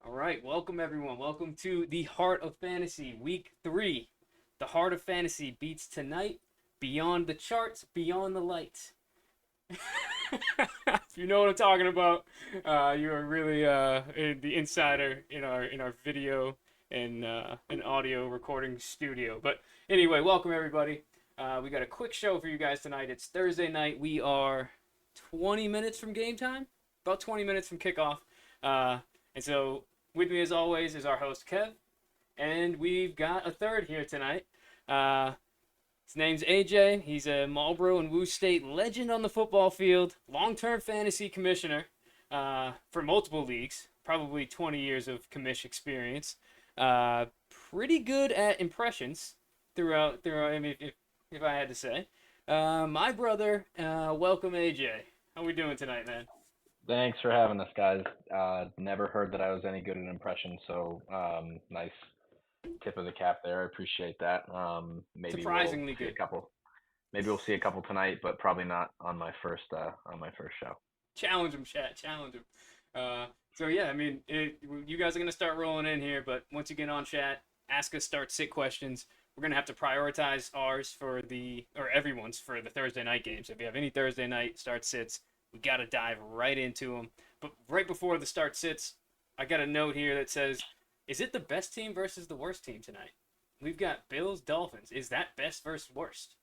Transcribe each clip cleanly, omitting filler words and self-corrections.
All right, welcome everyone. Welcome to the Heart of Fantasy, Week 3. The Heart of Fantasy beats tonight, beyond the charts, beyond the lights. If you know what I'm talking about, you are really the insider in our video and audio recording studio. But anyway, welcome everybody. We got a quick show for you guys tonight. It's Thursday night. We are 20 minutes from game time, about 20 minutes from kickoff. And so with me, as always, is our host, Kev. And we've got a third here tonight. His name's AJ. He's a Marlboro and Woo State legend on the football field, long-term fantasy commissioner for multiple leagues, probably 20 years of commish experience. Uh, Pretty good at impressions throughout. I mean, if I had to say. My brother, welcome AJ. How we doing tonight, man? Thanks for having us, guys. Never heard that I was any good at impressions, so nice tip of the cap there. I appreciate that. Maybe we'll Surprisingly see a good. couple. Maybe we'll see a couple tonight, but probably not on my first show. Challenge him, chat. Challenge him. Uh, so yeah, I mean, you guys are gonna start rolling in here, but once you get on chat, ask us start sit questions. We're gonna have to prioritize ours or everyone's for the Thursday night games. If you have any Thursday night start sits, we gotta dive right into them. But right before the start sits, I got a note here that says, "Is it the best team versus the worst team tonight?" We've got Bills Dolphins. Is that best versus worst?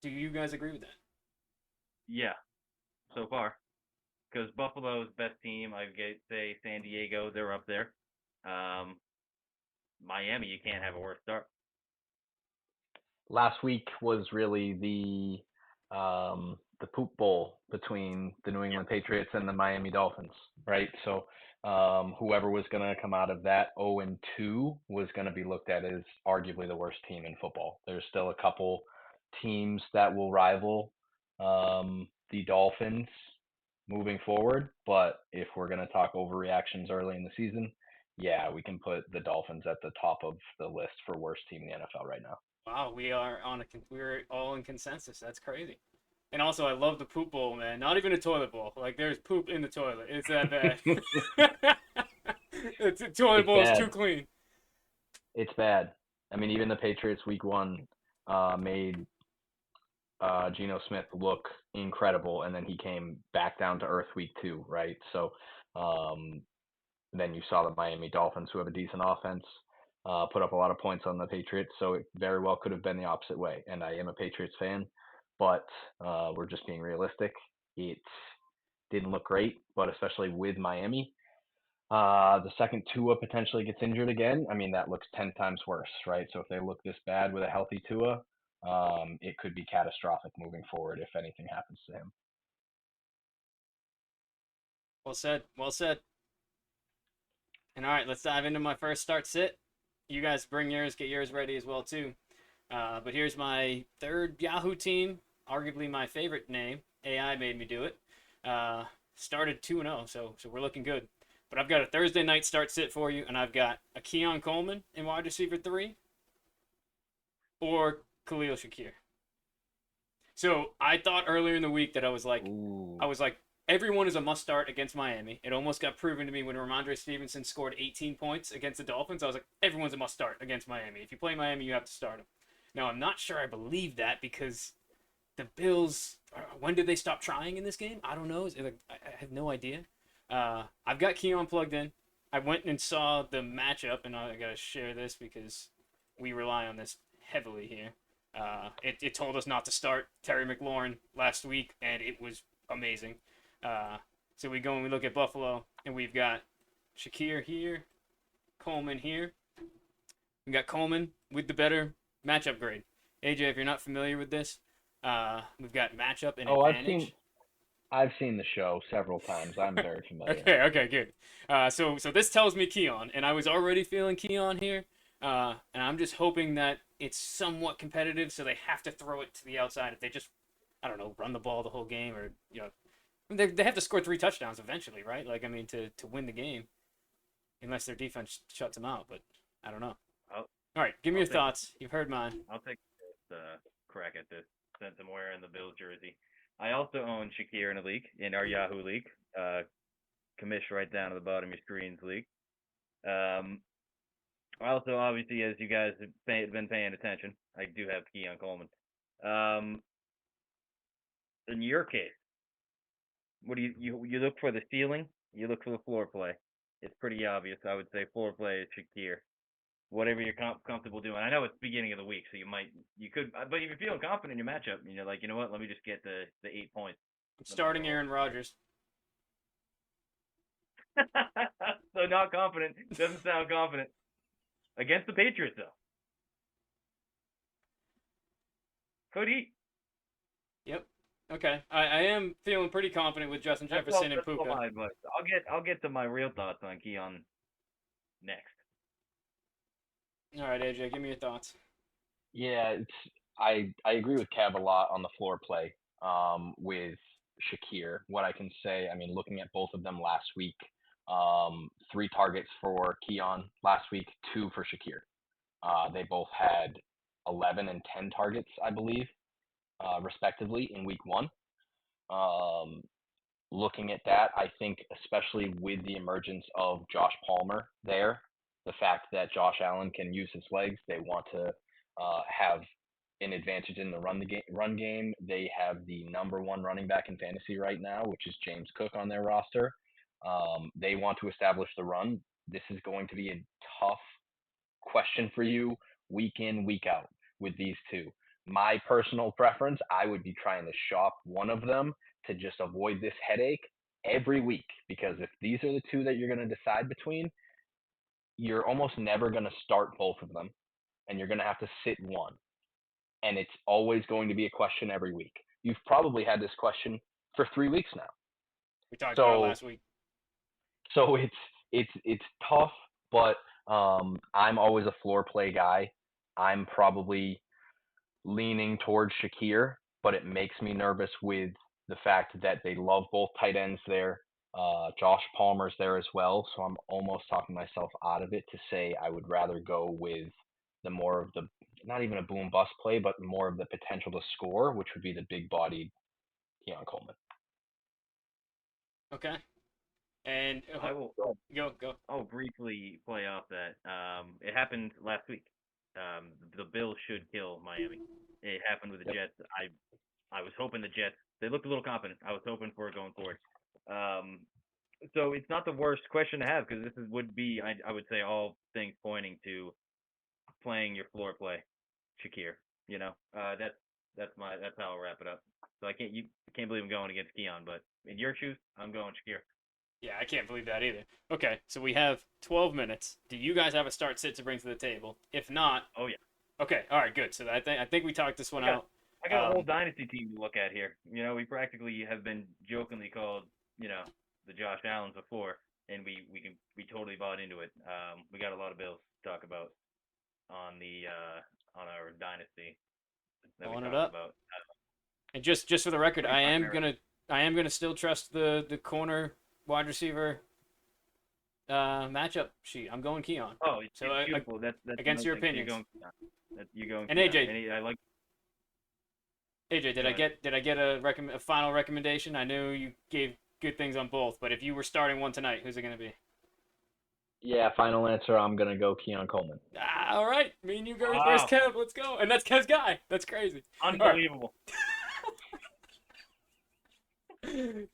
Do you guys agree with that? Yeah, so far. Because Buffalo's best team, I get say San Diego, they're up there. Um, Miami, you can't have a worse start. Last week was really the poop bowl between the New Yeah. England Patriots and the Miami Dolphins, right? So whoever was going to come out of that 0-2 was going to be looked at as arguably the worst team in football. There's still a couple teams that will rival the Dolphins moving forward, but if we're going to talk overreactions early in the season, yeah, we can put the Dolphins at the top of the list for worst team in the NFL right now. Wow, we're all in consensus. That's crazy. And also, I love the poop bowl, man. Not even a toilet bowl. Like there's poop in the toilet. It's that bad. The toilet It's bowl is too bad. clean. It's bad. I mean, even the Patriots week one made Geno Smith look incredible, and then he came back down to earth week two, right? So um, then you saw the Miami Dolphins, who have a decent offense, put up a lot of points on the Patriots. So it very well could have been the opposite way. And I am a Patriots fan, but we're just being realistic. It didn't look great, but especially with Miami, the second Tua potentially gets injured again, I mean, that looks 10 times worse, right? So if they look this bad with a healthy Tua, it could be catastrophic moving forward if anything happens to him. Well said. Well said. And all right, let's dive into my first start sit. You guys bring yours, get yours ready as well too. But here's my third Yahoo team, arguably my favorite name. AI made me do it. Uh, Started 2-0, so we're looking good. But I've got a Thursday night start sit for you, and I've got a Keon Coleman in wide receiver 3 or Khalil Shakir. So I thought earlier in the week that I Ooh, was like, everyone is a must start against Miami. It almost got proven to me when Ramondre Stevenson scored 18 points against the Dolphins. I was like, everyone's a must start against Miami. If you play Miami, you have to start them. Now I'm not sure I believe that because the Bills. When did they stop trying in this game? I don't know. I have no idea. I've got Keon plugged in. I went and saw the matchup, and I gotta share this because we rely on this heavily here. It told us not to start Terry McLaurin last week, and it was amazing. Uh, so we go and we look at Buffalo, and we've got Shakir here, Coleman here. We got Coleman with the better matchup grade. AJ, if you're not familiar with this, we've got matchup and oh, I've seen advantage. I've seen the show several times. I'm very familiar. Okay, good. So this tells me Keon, and I was already feeling Keon here, and I'm just hoping that it's somewhat competitive, so they have to throw it to the outside. If they just, I don't know, run the ball the whole game, or they have to score 3 touchdowns eventually, right? Like I mean, to win the game, unless their defense shuts them out. But I don't know. I'll All right, give me I'll your take thoughts. You've heard mine. I'll take this crack at this since I'm wearing the Bills jersey. I also own Shakir in a league in our Yahoo league. Uh, commish right down to the bottom of your screens league. Also, obviously, as you guys have been paying attention, I do have Keon Coleman. In your case, what do you look for the ceiling? You look for the floor play. It's pretty obvious. I would say floor play is Shakir. Whatever you're comfortable doing. I know it's beginning of the week, so you could, but if you're feeling confident in your matchup, you're like, you know what? Let me just get the 8 points. Starting Aaron Rodgers. So not confident. Doesn't sound confident. Against the Patriots, though. Could eat. Yep. Okay. I am feeling pretty confident with Justin Jefferson and Puka. I'll get to my real thoughts on Keon next. All right, AJ, give me your thoughts. Yeah, I agree with Kev a lot on the floor play with Shakir. What I can say, I mean, looking at both of them last week, 3 targets for Keon last week, 2 for Shakir. They both had 11 and 10 targets, I believe, respectively in week 1. Looking at that, I think especially with the emergence of Josh Palmer there, the fact that Josh Allen can use his legs, they want to have an advantage in the run game. They have the number 1 running back in fantasy right now, which is James Cook on their roster. They want to establish the run. This is going to be a tough question for you week in, week out with these two. My personal preference, I would be trying to shop one of them to just avoid this headache every week, because if these are the two that you're going to decide between, you're almost never going to start both of them, and you're going to have to sit one. And it's always going to be a question every week. You've probably had this question for 3 weeks now. We talked about it last week. So it's tough, but I'm always a floor play guy. I'm probably leaning towards Shakir, but it makes me nervous with the fact that they love both tight ends there. Josh Palmer's there as well, so I'm almost talking myself out of it to say I would rather go with the more of the, not even a boom bust play, but more of the potential to score, which would be the big bodied Keon Coleman. Okay. And I will go. I'll briefly play off that. It happened last week. The Bills should kill Miami. It happened with the Jets. I was hoping the Jets, they looked a little confident. I was hoping for it going forward. So it's not the worst question to have, because this would be, I would say, all things pointing to playing your floor play, Shakir. You know, that's how I'll wrap it up. So I can't believe I'm going against Keon, but in your shoes, I'm going Shakir. Yeah, I can't believe that either. Okay, so we have 12 minutes. Do you guys have a start sit to bring to the table? If not, oh yeah. Okay, all right, good. So I think we talked this one out. I got a whole dynasty team to look at here. You know, we practically have been jokingly called, you know, the Josh Allens before, and we totally bought into it. We got a lot of Bills to talk about on our dynasty that Pulling we it talked up. about. And just for the record, I am gonna still trust the corner wide receiver matchup sheet. I'm going Keon. Oh, it's beautiful. That's against your opinions. You're going and Keon. AJ, I like. AJ, did I get a final recommendation? I know you gave good things on both, but if you were starting one tonight, who's it gonna be? Yeah, final answer. I'm gonna go Keon Coleman. All right, me and you go first, Kev. Let's go. And that's Kev's guy. That's crazy. Unbelievable.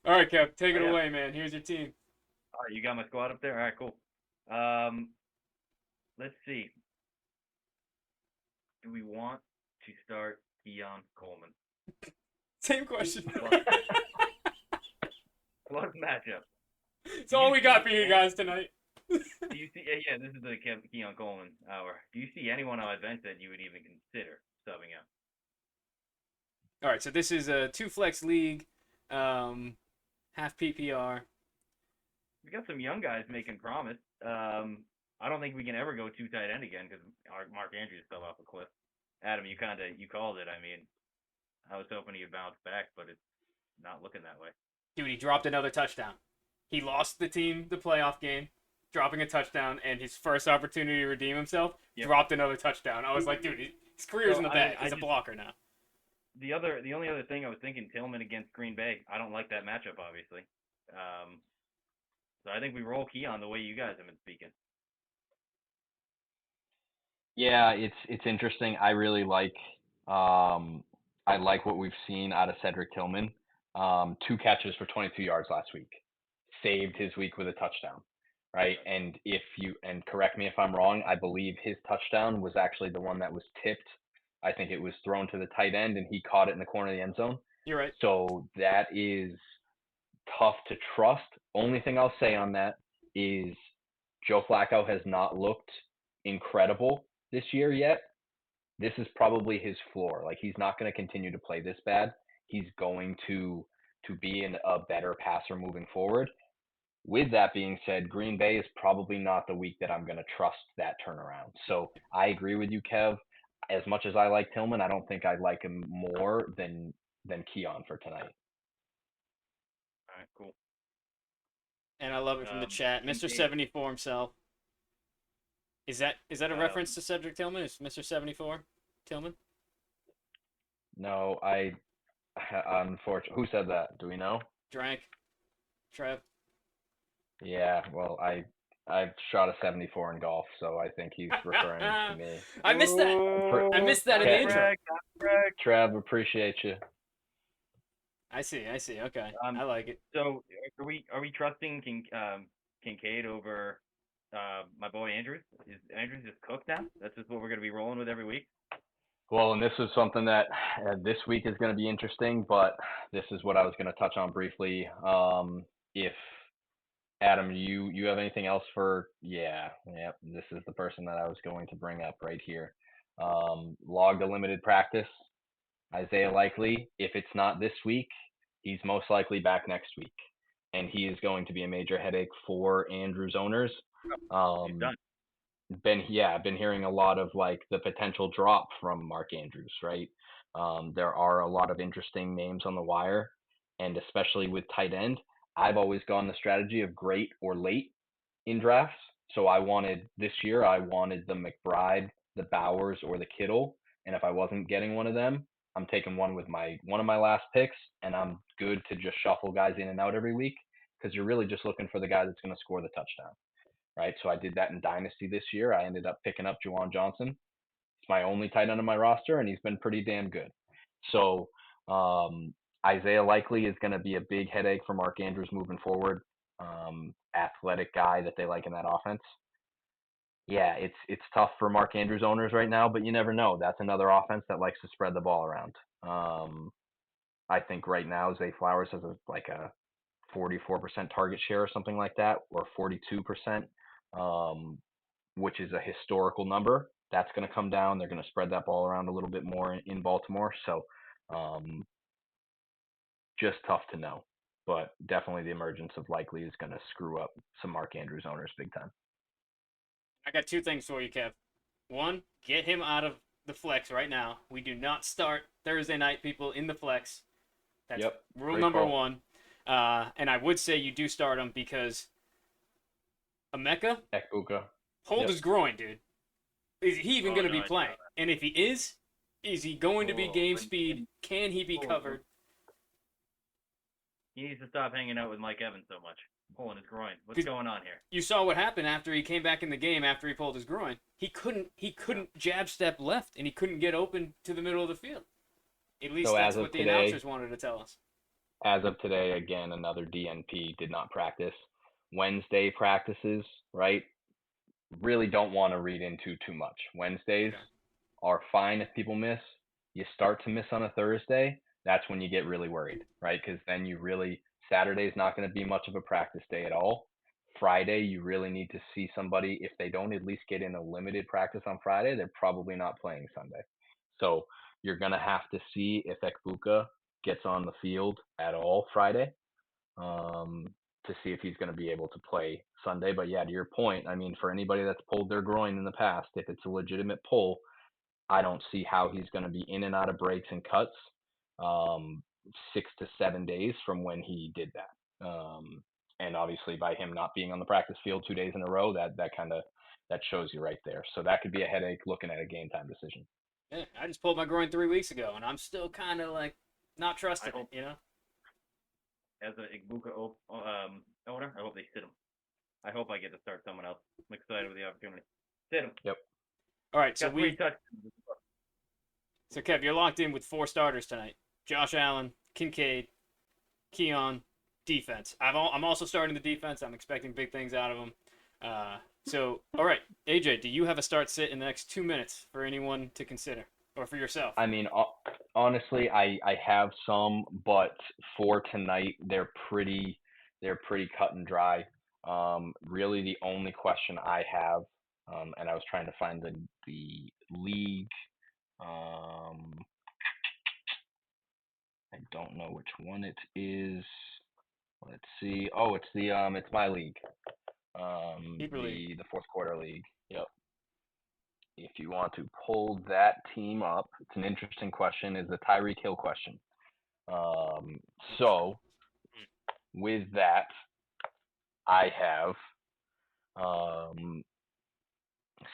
All right, Kev, take it away, man. Here's your team. All right, you got my squad up there? All right, cool. Let's see. Do we want to start Keon Coleman? Same question. Plus matchup. It's all we got for you guys tonight. Do you see? Yeah, this is the Keon Coleman hour. Do you see anyone on my bench that you would even consider subbing out? All right, so this is a 2-flex league, half PPR. We got some young guys making promise. I don't think we can ever go 2 tight end again because Mark Andrews fell off a cliff. Adam, you called it. I mean, I was hoping he'd bounce back, but it's not looking that way. Dude, he dropped another touchdown. He lost the team the playoff game, dropping a touchdown, and his first opportunity to redeem himself, dropped another touchdown. I was like, dude, his career's in the bag. He's a blocker now. The only other thing I was thinking, Tillman against Green Bay. I don't like that matchup, obviously. So I think we roll Keon the way you guys have been speaking. Yeah, it's interesting. I like what we've seen out of Cedric Tillman. 2 catches for 22 yards last week. Saved his week with a touchdown, right? And correct me if I'm wrong, I believe his touchdown was actually the one that was tipped. I think it was thrown to the tight end and he caught it in the corner of the end zone. You're right. So that is tough to trust. Only thing I'll say on that is Joe Flacco has not looked incredible this year yet. This is probably his floor. Like he's not going to continue to play this bad. He's going to be a better passer moving forward. With that being said, Green Bay is probably not the week that I'm going to trust that turnaround. So I agree with you, Kev. As much as I like Tillman, I don't think I like him more than Keon for tonight. All right, cool. And I love it from the chat. Mr. Kincaid. 74 himself. Is that a reference to Cedric Tillman? Is Mr. 74 Tillman? No, unfortunately, who said that? Do we know? Drank. Trev. Yeah, well, I've shot a 74 in golf, so I think he's referring to me. I missed that. I missed that in the intro. Trev, appreciate you. I see. Okay. Um, I like it. So are we trusting Kincaid over my boy Andrews? Is Andrews just cooked now? That's just what we're gonna be rolling with every week. Well, and this is something that this week is going to be interesting, but this is what I was going to touch on briefly. If Adam, you have anything else for? Yeah, this is the person that I was going to bring up right here. Logged a limited practice. Isaiah Likely, if it's not this week, he's most likely back next week, and he is going to be a major headache for Andrews owners. He's done. Been hearing a lot of like the potential drop from Mark Andrews, right? There are a lot of interesting names on the wire, and especially with tight end, I've always gone the strategy of great or late in drafts. So this year I wanted the McBride, the Bowers, or the Kittle, and if I wasn't getting one of them, I'm taking one of my last picks, and I'm good to just shuffle guys in and out every week because you're really just looking for the guy that's going to score the touchdown. Right, so I did that in Dynasty this year. I ended up picking up Juwan Johnson. It's my only tight end on my roster, and he's been pretty damn good. So Isaiah Likely is going to be a big headache for Mark Andrews moving forward. Athletic guy that they like in that offense. Yeah, it's tough for Mark Andrews owners right now, but you never know. That's another offense that likes to spread the ball around. I think right now Zay Flowers has a 44% target share or something like that, or 42%. Which is a historical number. That's going to come down. They're going to spread that ball around a little bit more in Baltimore. So just tough to know. But definitely the emergence of Likely is going to screw up some Mark Andrews owners big time. I got 2 things for you, Kev. One, get him out of the flex right now. We do not start Thursday night people in the flex. That's rule number call. 1. And I would say you do start him because Emeka Ekbuka. pulled his groin, dude. Is he even going to be playing? And if he is he going to be game speed? Can he be covered? He needs to stop hanging out with Mike Evans so much. Pulling his groin. What's going on here? You saw what happened after he came back in the game after he pulled his groin. He couldn't jab step left, and he couldn't get open to the middle of the field. At least that's what the announcers wanted to tell us. As of today, again, another DNP did not practice. Wednesday practices, right? Really don't want to read into too much. Wednesdays are fine if people miss. You start to miss on a Thursday, that's when you get really worried, right? Because then Saturday's not going to be much of a practice day at all. Friday, you really need to see somebody. If they don't at least get in a limited practice on Friday, they're probably not playing Sunday. So you're going to have to see if Ekbuka gets on the field at all Friday. To see if he's going to be able to play Sunday. But yeah, to your point, I mean, for anybody that's pulled their groin in the past, if it's a legitimate pull, I don't see how he's going to be in and out of breaks and cuts 6 to 7 days from when he did that. And obviously by him not being on the practice field 2 days in a row, that shows you right there. So that could be a headache looking at a game time decision. Yeah, I just pulled my groin 3 weeks ago, and I'm still kind of like not trusting it, you know? As an Ekbuka owner, I hope they sit him. I hope I get to start someone else. I'm excited with the opportunity. Sit him. All right, so Got 3 touchdowns. So Kev, you're locked in with 4 starters tonight: Josh Allen, Kincaid, Keon, defense. I'm also starting the defense. I'm expecting big things out of them. So, all right, AJ, do you have a start sit in the next 2 minutes for anyone to consider, or for yourself? I mean, honestly, I have some, but for tonight, they're pretty cut and dry. Really, the only question I have, and I was trying to find the league. I don't know which one it is. Let's see. Oh, it's my league. Keeper league. The fourth quarter league. Yep. If you want to pull that team up, it's an interesting question. Is the Tyreek Hill question. So with that, I have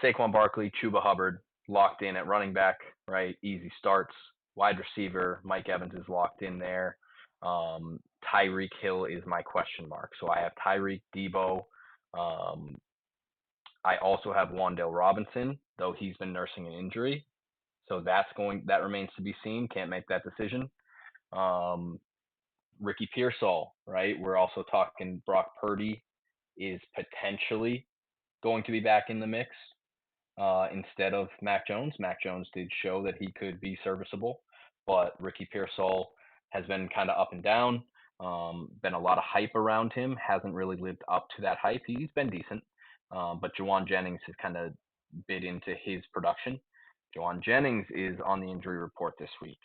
Saquon Barkley, Chuba Hubbard locked in at running back, right? Easy starts. Wide receiver, Mike Evans is locked in there. Tyreek Hill is my question mark. So I have Tyreek, Debo. I also have Wan'Dale Robinson, though he's been nursing an injury. So that remains to be seen. Can't make that decision. Ricky Pearsall, right? We're also talking Brock Purdy is potentially going to be back in the mix instead of Mac Jones. Mac Jones did show that he could be serviceable, but Ricky Pearsall has been kind of up and down. Been a lot of hype around him. Hasn't really lived up to that hype. He's been decent, but Juwan Jennings has kind of bit into his production. Juwan Jennings is on the injury report this week.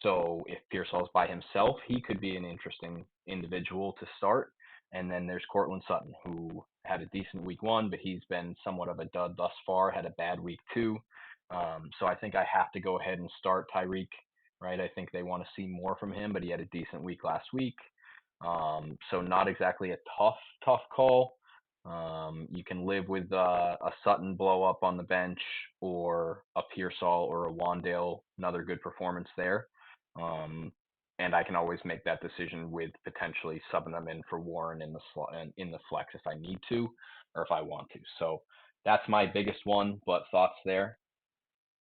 So if Pearsall's by himself, he could be an interesting individual to start. And then there's Courtland Sutton, who had a decent week 1, but he's been somewhat of a dud thus far, had a bad week 2. So I think I have to go ahead and start Tyreek, right? I think they want to see more from him, but he had a decent week last week. So not exactly a tough call. You can live with a Sutton blow up on the bench or a Pearsall or a Wan'Dale, another good performance there. And I can always make that decision with potentially subbing them in for Warren in the flex if I need to or if I want to. So that's my biggest one. But thoughts there?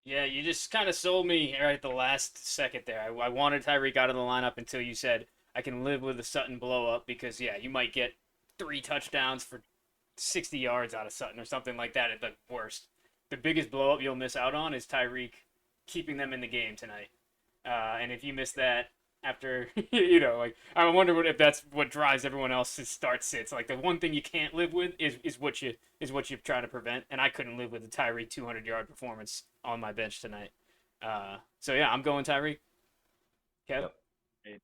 Yeah, you just kind of sold me right at the last second there. I wanted Tyreek out of the lineup until you said I can live with the Sutton blow up because, yeah, you might get 3 touchdowns for 60 yards out of Sutton or something like that at the worst. The biggest blow up you'll miss out on is Tyreek keeping them in the game tonight. And if you miss that after, like, I wonder if that's what drives everyone else to start sits. Like, the one thing you can't live with is what you're trying to prevent. And I couldn't live with a Tyreek 200-yard performance on my bench tonight. So yeah, I'm going Tyreek. Kev? Yep.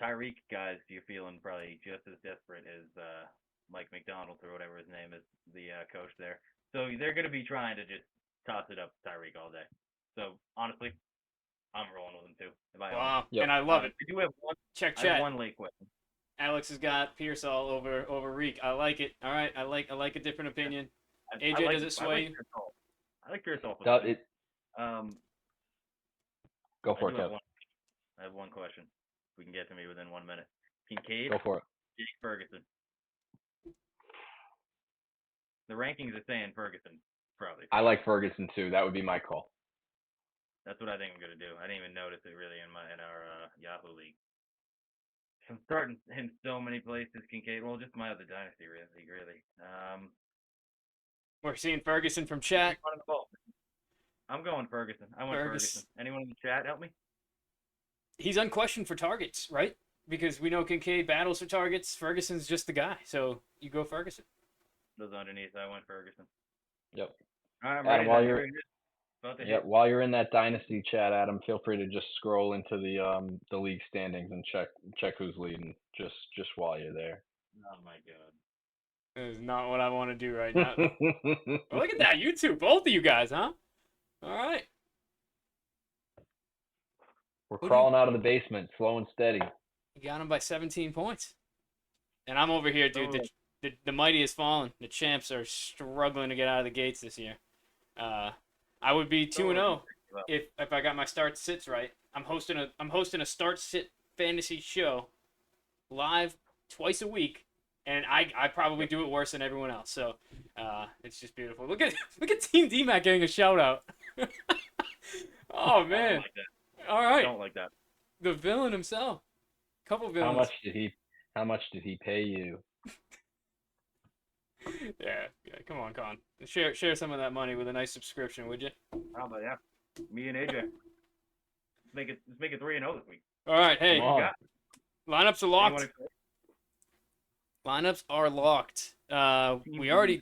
Tyreek, guys, you're feeling probably just as desperate as Mike McDonald or whatever his name is, the coach there. So they're going to be trying to just toss it up Tyreek all day. So honestly, I'm rolling with him too. Wow, yep. And I love it. I do have one. Check I chat. have one late question. Alex has got Pearsall over Reek. I like it. All right, I like a different opinion. AJ, does it sway you? I like Pearsall. Go for it, Kev. I have one question. If we can get to me within 1 minute. Kincaid. Go for it. Jake Ferguson. The rankings are saying Ferguson, probably. I like Ferguson too. That would be my call. That's what I think I'm gonna do. I didn't even notice it really in our Yahoo league. I'm starting in so many places, Kincaid. Well, just my other dynasty league, really. We're seeing Ferguson from chat. I'm going Ferguson. I went Ferguson. Anyone in the chat help me? He's unquestioned for targets, right? Because we know Kincaid battles for targets. Ferguson's just the guy, so you go Ferguson. Those underneath, I went Ferguson. Yep. All right, Adam, while you're in that dynasty chat, Adam, feel free to just scroll into the league standings and check who's leading. Just while you're there. Oh my god. That is not what I want to do right now. Well, look at that, you two, both of you guys, huh? All right. We're crawling out of the basement, slow and steady. You got him by 17 points. And I'm over here, dude. The mighty has fallen. The champs are struggling to get out of the gates this year. I would be 2-0 if I got my start sits right. I'm hosting a start sit fantasy show live twice a week and I probably do it worse than everyone else. So it's just beautiful. Look at Team DMAC getting a shout out. Oh I don't man! like that. All I right, don't like that. the villain himself. Couple How villains. much did he? How much did he pay you? Yeah, come on, Con. Share some of that money with a nice subscription, would you? Oh, but yeah, me and AJ. Let's make it 3-0 this week. All right, hey, Come on. got? lineups are Anyone locked. excited? Lineups are locked. We already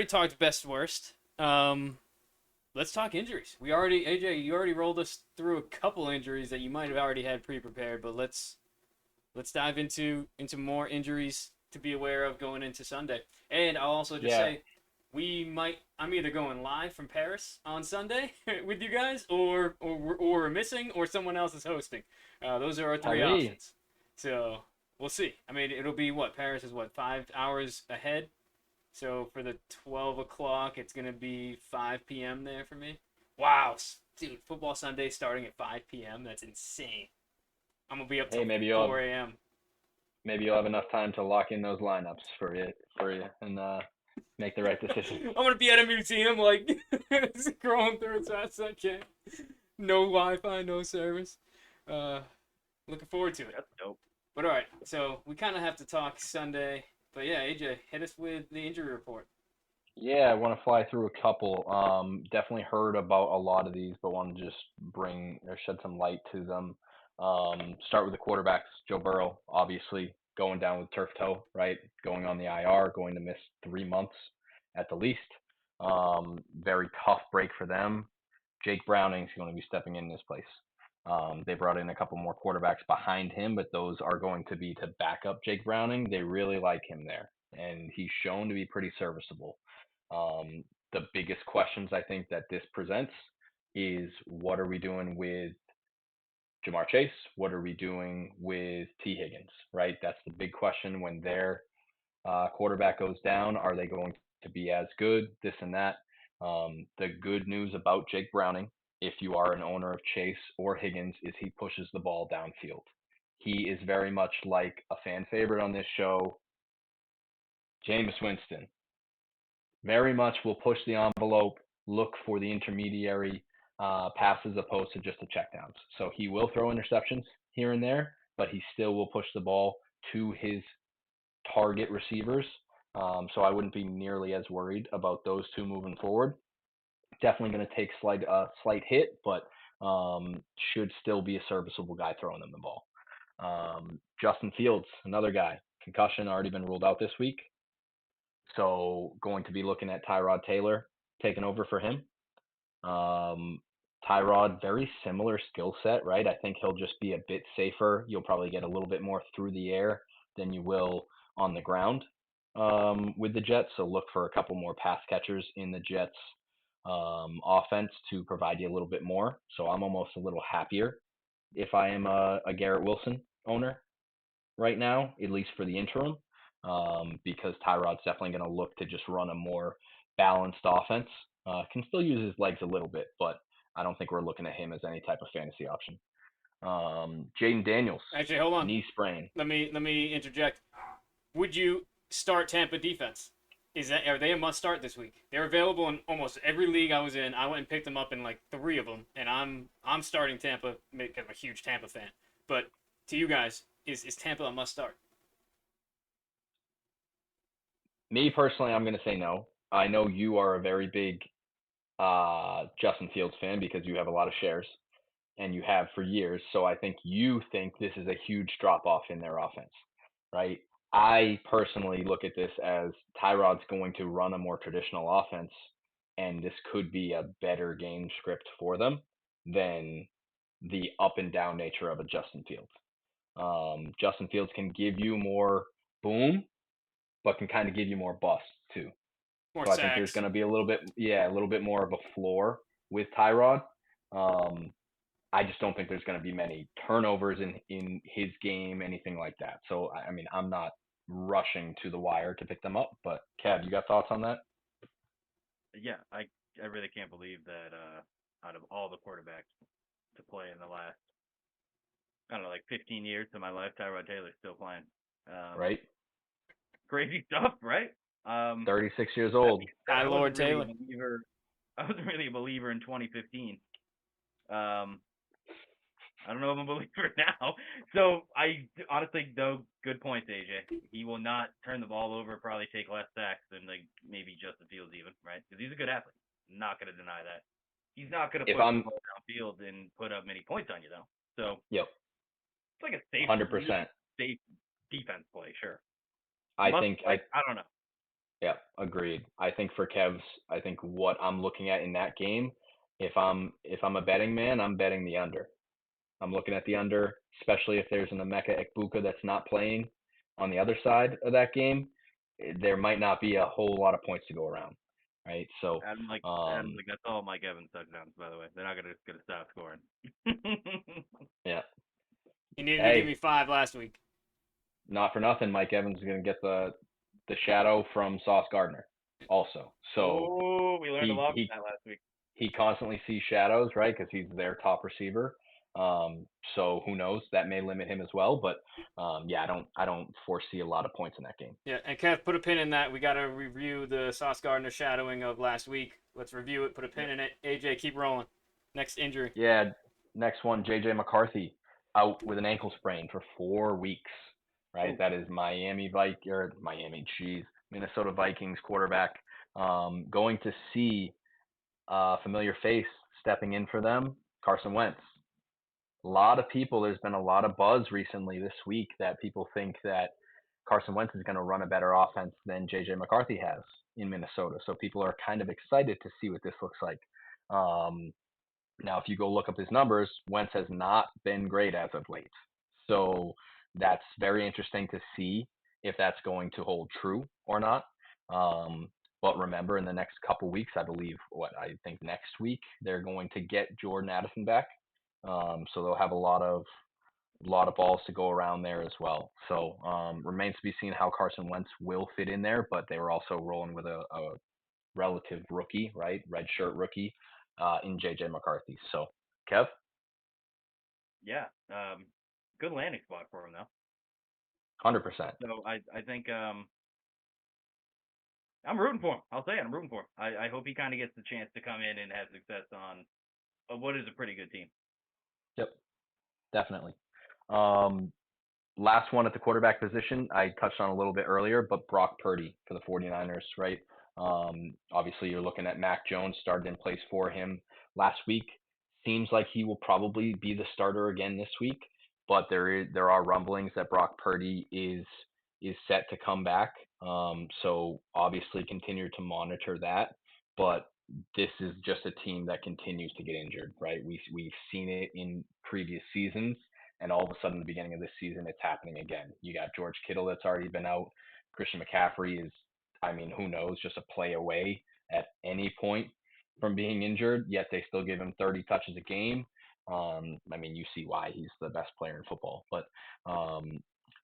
talked best worst. Let's talk injuries. AJ, you already rolled us through a couple injuries that you might have already had pre-prepared, but let's dive into more injuries to be aware of going into Sunday. And I'll also just say I'm either going live from Paris on Sunday with you guys, or we're missing, or someone else is hosting. Those are our three Aye. options. So we'll see. I mean, it'll be Paris is 5 hours ahead. So for the 12 o'clock, it's gonna be 5 p.m. there for me. Wow, dude, football Sunday starting at 5 p.m. That's insane. I'm gonna be up till Hey, 4 a.m. maybe you'll have enough time to lock in those lineups for you and make the right decision. I'm gonna be at a museum, like scrolling through as fast as I can. No Wi-Fi, no service. Looking forward to it. That's dope. But all right, so we kind of have to talk Sunday. But yeah, AJ, hit us with the injury report. Yeah, I want to fly through a couple. Definitely heard about a lot of these, but want to just bring or shed some light to them. Start with the quarterbacks. Joe Burrow, obviously going down with turf toe, right? Going on the IR, going to miss 3 months at the least. Very tough break for them. Jake Browning's going to be stepping in this place. They brought in a couple more quarterbacks behind him, but those are going to be to back up Jake Browning. They really like him there, and he's shown to be pretty serviceable. The biggest questions I think that this presents is what are we doing with Jamar Chase? What are we doing with T. Higgins? Right? That's the big question when their quarterback goes down. Are they going to be as good? This and that. The good news about Jake Browning, if you are an owner of Chase or Higgins, is he pushes the ball downfield. He is very much like a fan favorite on this show, Jameis Winston. Very much will push the envelope, look for the intermediary passes opposed to just the checkdowns. So he will throw interceptions here and there, but he still will push the ball to his target receivers. So I wouldn't be nearly as worried about those two moving forward. Definitely going to take slight hit, but should still be a serviceable guy throwing them the ball. Justin Fields, another guy, concussion already been ruled out this week. So going to be looking at Tyrod Taylor taking over for him. Tyrod, very similar skill set, right? I think he'll just be a bit safer. You'll probably get a little bit more through the air than you will on the ground with the Jets. So look for a couple more pass catchers in the Jets offense to provide you a little bit more. So I'm almost a little happier if I am a Garrett Wilson owner right now, at least for the interim, because Tyrod's definitely going to look to just run a more balanced offense. Can still use his legs a little bit, but I don't think we're looking at him as any type of fantasy option. Jaden Daniels, Actually, hold on. knee sprain. Let me interject. Would you start Tampa defense? Are they a must start this week? They're available in almost every league I was in. I went and picked them up in like 3 of them, and I'm starting Tampa because I'm a huge Tampa fan. But to you guys, is Tampa a must start? Me personally, I'm going to say no. I know you are a very big Justin Fields fan because you have a lot of shares and you have for years. So I think you think this is a huge drop off in their offense, right? I personally look at this as Tyrod's going to run a more traditional offense, and this could be a better game script for them than the up and down nature of a Justin Fields. Justin Fields can give you more boom, but can kind of give you more bust too. More So I think there's sacks. going to be a little bit more of a floor with Tyrod. I just don't think there's going to be many turnovers in his game, anything like that. So I mean, I'm not rushing to the wire to pick them up, but Kev, you got thoughts on that? Yeah, I really can't believe that out of all the quarterbacks to play in the last, I don't know, like 15 years of my life, Tyrod Taylor's still playing. Right? crazy stuff, right? 36 years old. Hi, I Lord wasn't really Taylor. a believer. I wasn't really a believer in 2015. Um, I don't know if I'm a believer now. So I honestly, though, good points, AJ. He will not turn the ball over, probably take less sacks than like maybe Justin Fields even, right? Because he's a good athlete. Not going to deny that. He's not going to If push the I'm, ball downfield and put up many points on you though. So yep, it's like a safe, really 100%. safe defense play, sure. I Must think like I don't know. yeah, agreed. I think for Kev's, I think what I'm looking at in that game, if I'm a betting man, I'm betting the under. I'm looking at the under, especially if there's an Emeka Ekbuka that's not playing on the other side of that game. There might not be a whole lot of points to go around, right? So, Adam's like that's all Mike Evans touchdowns, by the way. They're not gonna stop scoring. yeah. You needed to give Hey, me 5 last week. not for nothing, Mike Evans is going to get the shadow from Sauce Gardner also. So Oh, we learned a he lot from he that last week. he constantly sees shadows, right? Because he's their top receiver. So who knows? That may limit him as well. But yeah, I don't foresee a lot of points in that game. Yeah, and Kev, put a pin in that. We got to review the Sauce Gardner shadowing of last week. Let's review it. Put a pin Yep. in it. AJ, keep rolling. Next injury. Yeah. Next one, JJ McCarthy out with an ankle sprain for 4 weeks. Right. Ooh. That is Minnesota Vikings quarterback. Going to see a familiar face stepping in for them, Carson Wentz. A lot of people, there's been a lot of buzz recently this week that people think that Carson Wentz is going to run a better offense than JJ McCarthy has in Minnesota. So people are kind of excited to see what this looks like. Um, Now, if you go look up his numbers, Wentz has not been great as of late. So that's very interesting to see if that's going to hold true or not. Um, but remember, in the next couple weeks, I think next week they're going to get Jordan Addison back. So they'll have a lot of balls to go around there as well. So remains to be seen how Carson Wentz will fit in there. But they were also rolling with a relative rookie, right, red shirt rookie, in JJ McCarthy. So Kev, Yeah. Good landing spot for him though. 100%. So I think I'm rooting for him. I'll say it. I'm rooting for him. I hope he kind of gets the chance to come in and have success on what is a pretty good team. Yep, definitely. Um, Last one at the quarterback position, I touched on a little bit earlier, but Brock Purdy for the 49ers, right? Obviously, you're looking at Mac Jones started in place for him last week. Seems like he will probably be the starter again this week, but there are rumblings that Brock Purdy is set to come back. So obviously, continue to monitor that. But this is just a team that continues to get injured, right? We've seen it in previous seasons, and all of a sudden, the beginning of this season, it's happening again. You got George Kittle that's already been out. Christian McCaffrey is, I mean, who knows, just a play away at any point from being injured. Yet they still give him 30 touches a game. I mean, you see why he's the best player in football. But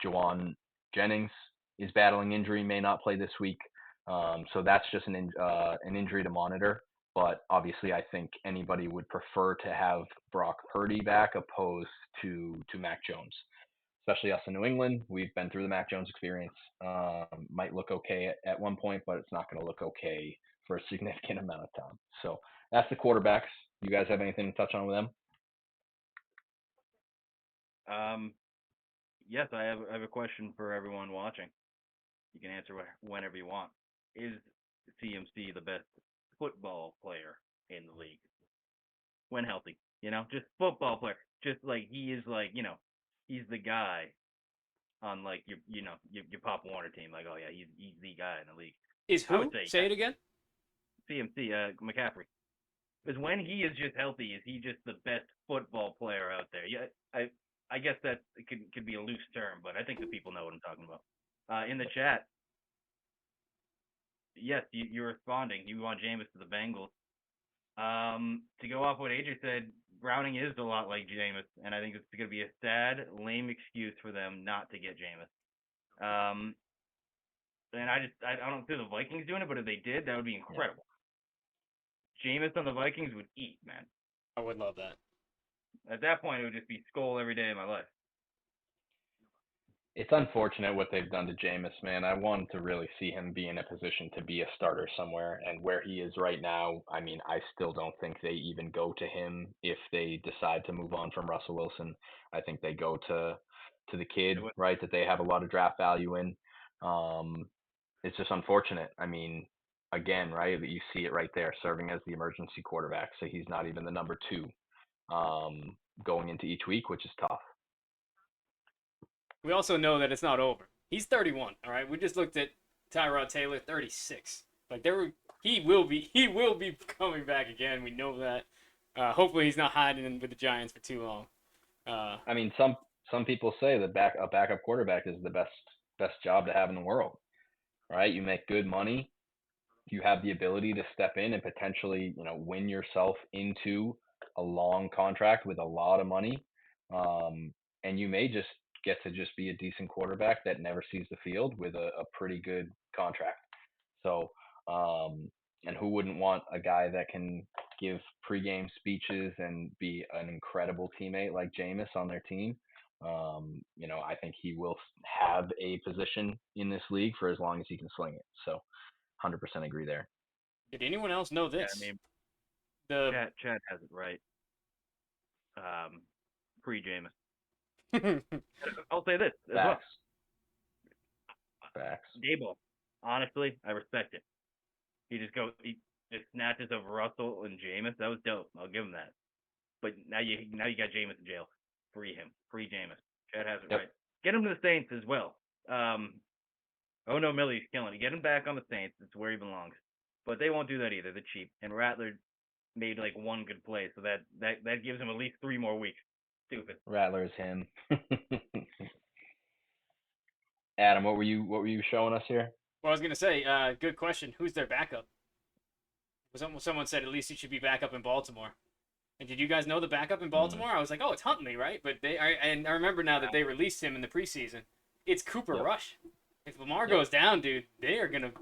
Juwan Jennings is battling injury, may not play this week. So that's just an injury to monitor. But obviously, I think anybody would prefer to have Brock Purdy back opposed to Mac Jones, especially us in New England. We've been through the Mac Jones experience. Might look okay at one point, but it's not going to look okay for a significant amount of time. So that's the quarterbacks. You guys have anything to touch on with them? Yes, I have a question for everyone watching. You can answer whenever you want. Is CMC the best football player in the league when healthy? Just football player. Just like he is, like he's the guy on like your Pop Warner team. Like, oh yeah, he's the guy in the league. Is I would who? say Say it again. CMC, McCaffrey. Because when he is just healthy, is he just the best football player out there? Yeah, I guess that could be a loose term, but I think the people know what I'm talking about. In the chat, yes, you're responding. You want Jameis to the Bengals. To go off what AJ said, Browning is a lot like Jameis, and I think it's going to be a sad, lame excuse for them not to get Jameis. And I don't see the Vikings doing it, but if they did, that would be incredible. Jameis on the Vikings would eat, man. I would love that. At that point, it would just be Skol every day of my life. It's unfortunate what they've done to Jameis, man. I wanted to really see him be in a position to be a starter somewhere, and where he is right now, I mean, I still don't think they even go to him if they decide to move on from Russell Wilson. I think they go to the kid, It was- right, that they have a lot of draft value in. Um, it's just unfortunate. I mean, again, right, you see it right there, serving as the emergency quarterback, so he's not even the number two going into each week, which is tough. We also know that it's not over. He's 31. All right, we just looked at Tyrod Taylor, 36. Like he will be coming back again. We know that. Hopefully, he's not hiding with the Giants for too long. Uh, I mean, some people say that a backup quarterback is the best job to have in the world, right? You make good money, you have the ability to step in and potentially, win yourself into a long contract with a lot of money, and you may just get to just be a decent quarterback that never sees the field with a pretty good contract. So, and who wouldn't want a guy that can give pregame speeches and be an incredible teammate like Jameis on their team? I think he will have a position in this league for as long as he can sling it. So, 100% agree there. did anyone else know Yeah, I this? mean, The Chad has it right. Pre Jameis. I'll say this as well. Facts. Facts. Dable, honestly, I respect it. He just snatches of Russell and Jameis. That was dope. I'll give him that. But now you got Jameis in jail. Free him. Free Jameis. Chad has it Yep. right. Get him to the Saints as well. Oh no, Millie's killing it. Get him back on the Saints. It's where he belongs. But they won't do that either. They're cheap. And Rattler made like one good play, so that gives him at least 3 more weeks. Stupid. Rattler's him. Adam, what were you showing us here? Well, I was gonna say, good question. Who's their backup? Someone said at least he should be back up in Baltimore. And did you guys know the backup in Baltimore? I was like, oh, it's Huntley, right? But and I remember now that they released him in the preseason. It's Cooper Yep. Rush. If Lamar Yep. goes down, dude, they are gonna.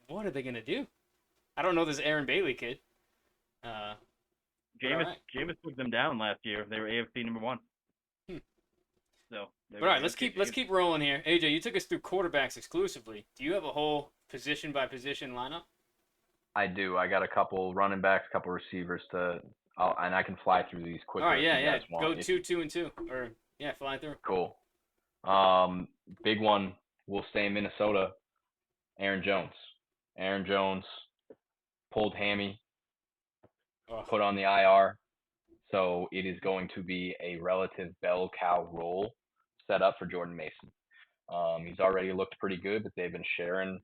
What are they gonna do? I don't know this Aaron Bailey kid. Jameis took them down last year. They were AFC number 1. So. But all right, let's keep rolling here. AJ, you took us through quarterbacks exclusively. Do you have a whole position by position lineup? I do. I got a couple running backs, a couple receivers and I can fly through these quickly. All right, if yeah, you yeah. guys want. Go 2, 2, and 2, or yeah, fly through. Cool. Big one. We'll stay in Minnesota. Aaron Jones. Aaron Jones pulled hammy, Oh, put on the IR. So it is going to be a relative bell cow role set up for Jordan Mason. He's already looked pretty good, but they've been sharing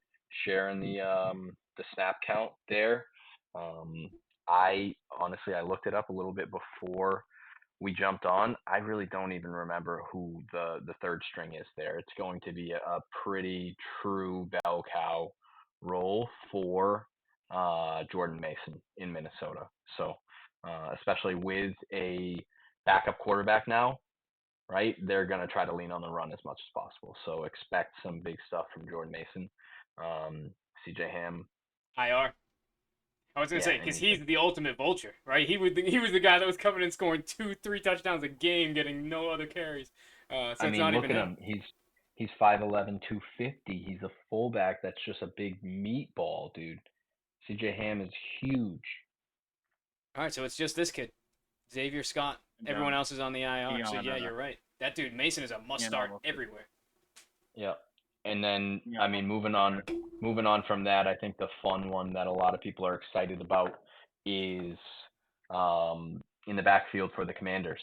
the snap count there. I honestly I looked it up a little bit before we jumped on. I really don't even remember who the third string is there. It's going to be a pretty true bell cow role for Jordan Mason in Minnesota. So especially with a backup quarterback now, right? They're going to try to lean on the run as much as possible. So expect some big stuff from Jordan Mason. CJ Ham. IR. I was gonna Yeah, say and because he's the ultimate vulture, right? He was the guy that was coming and scoring 2, 3 touchdowns a game, getting no other carries. So I it's mean, not look even at him. him. He's 5'11", 250. He's a fullback that's just a big meatball, dude. CJ Ham is huge. All right, so it's just this kid, Xavier Scott. Everyone else is on the IR. So yeah, you're right. That dude Mason is a must start everywhere. Yeah. And then Yeah. I mean, moving on from that, I think the fun one that a lot of people are excited about is in the backfield for the Commanders,